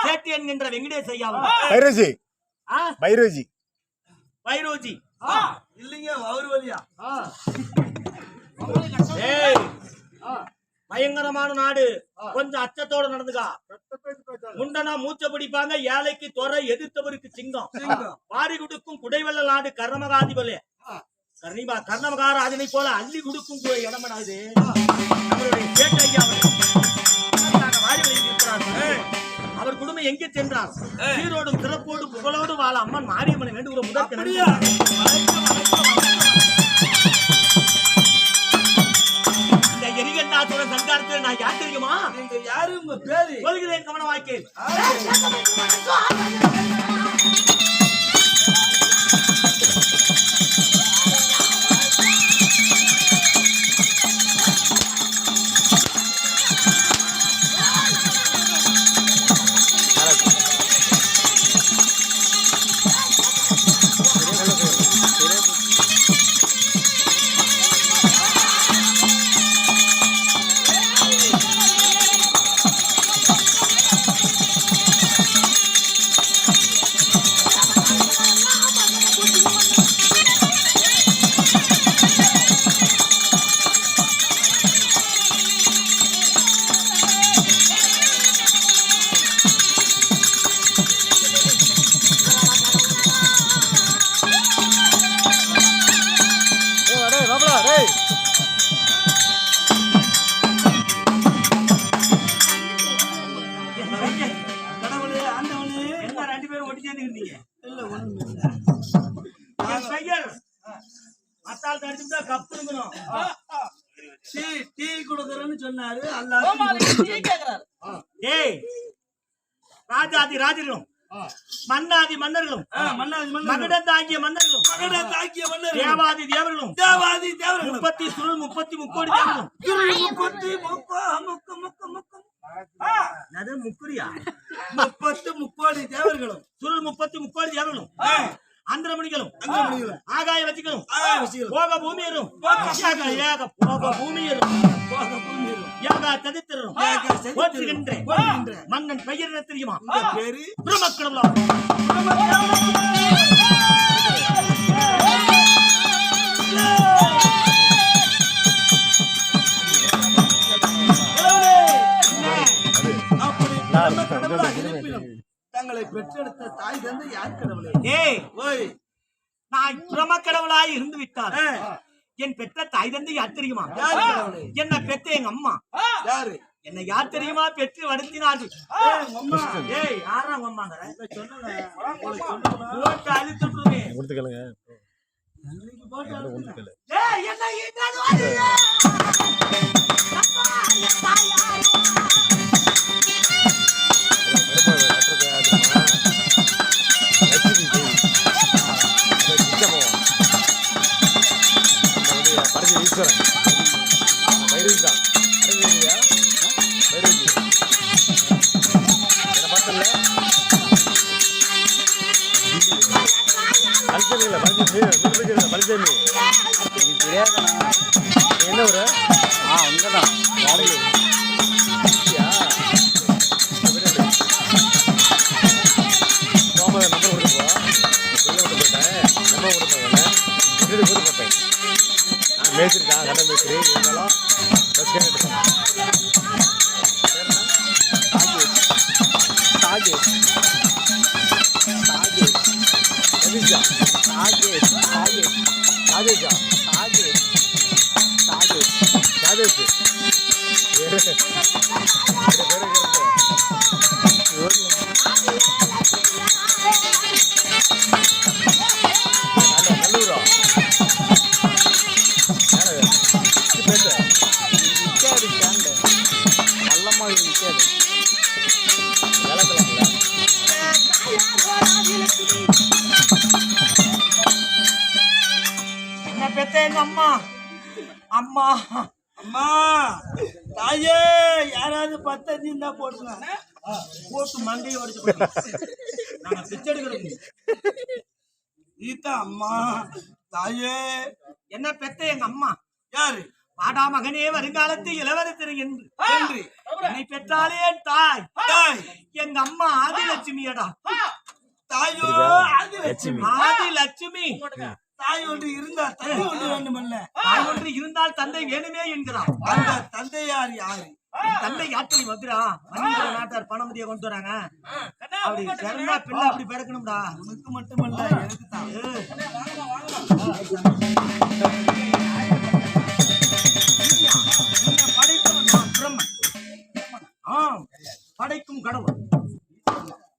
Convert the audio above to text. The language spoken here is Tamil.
சேட்டி என்கின்ற வெங்கடேஷ் ஐயா பைரோஜி பைரோஜி பைரோஜி இல்லைங்க வவுர்வலியா பயங்கரமான நாடு, கொஞ்சம் அச்சத்தோட நடந்துக்கா. முண்டனா மூச்ச பிடிப்பாங்க, ஏழைக்கு துறை, எதிர்த்தவருக்கு சிங்கம். பாரி கொடுக்கும் குடைவெள்ள நாடு கர்ணமகாதி போல கர்ணமகார அதனை போல அள்ளி கொடுக்கும் இடமனாது நம்மளுடைய சேட்டை ஐயா அவர் குடும்பம் எங்கே சென்றார்? சீரோடும் சிறப்போடு புகழோடு வாழ அம்மன் மாரியம்மனை வேண்டுகிற முதல் இந்த எரிகண்டாத்தோட சங்காரத்தில் நான் யார் தெரியுமா? நீங்க யாரு? உங்க பேரு சொல்கிறேன், கவனம் வாக்கே. ராஜாதி ராஜர்களும் மன்னாதி மன்னர்களும் மகடத்தாங்கிய மன்னர்களும் தேவாதி தேவர்களும் 30 சுருள் 30 முக்கோடி தேவர்களும் 30 முக்கோடி தேவர்களும் சுருள் 30 முக்கோடி தேவர்களும் அந்தரமணிகளும் ஆகாய வச்சிகளும் போக பூமியரும் போக பூமியரும் ததித்திரும் மன்னன் பெயர் என்ன தெரியுமா? பேரு பிரம்மக்கடவுளா. தங்களை பெற்றெடுத்த தாய் தந்தை யார் கடவுளே? நான் பிரம கடவுளாய் இருந்து விட்டார். என் பெற்ற தாய் தந்தை யார் தெரியுமா? என்ன பெற்ற எங்க அம்மா. யாரு? என்ன யார் தெரியுமா? பெற்று வளர்த்தினார்கள். யாரா அம்மாங்க? என்ன ஒரு அங்கதான் மேய்ச்சிருக்கா கட்ட மேய்ச்சிரு இருந்தாலும் அம்மா அம்மா அம்மா தாயே யாராவது 10 இருந்தா போடுங்க. போட்டு மண்டையை உடைச்சு நாங்க பிச்சை எடுக்கிறது. நீதான் அம்மா தாயே. என்ன பெத்த எங்க அம்மா யாரு? பாடா மகனே வருங்காலத்து இளவரசர் என்று என்று என்னை பெற்றாலே என் தாய் தாய் எங்க அம்மா ஆதிலட்சுமியடா. தாயோ ஆதிலட்சுமி. ஆதிலட்சுமி தாய் ஒன்று இருந்தால் தந்தை ஒன்று வேண்டுமல்ல. தாய் ஒன்று இருந்தால் தந்தை வேணுமே என்கிறான். அந்த தந்தையார் யாரு? தந்தை யாத்திரை வந்துடா மணிந்திர நாட்டார் பணமதியை கொண்டு வராங்க. அப்படி பிறந்தா பிள்ளை அப்படி பிறக்கணும்டா. உனக்கு மட்டுமல்ல எனக்கு தான்.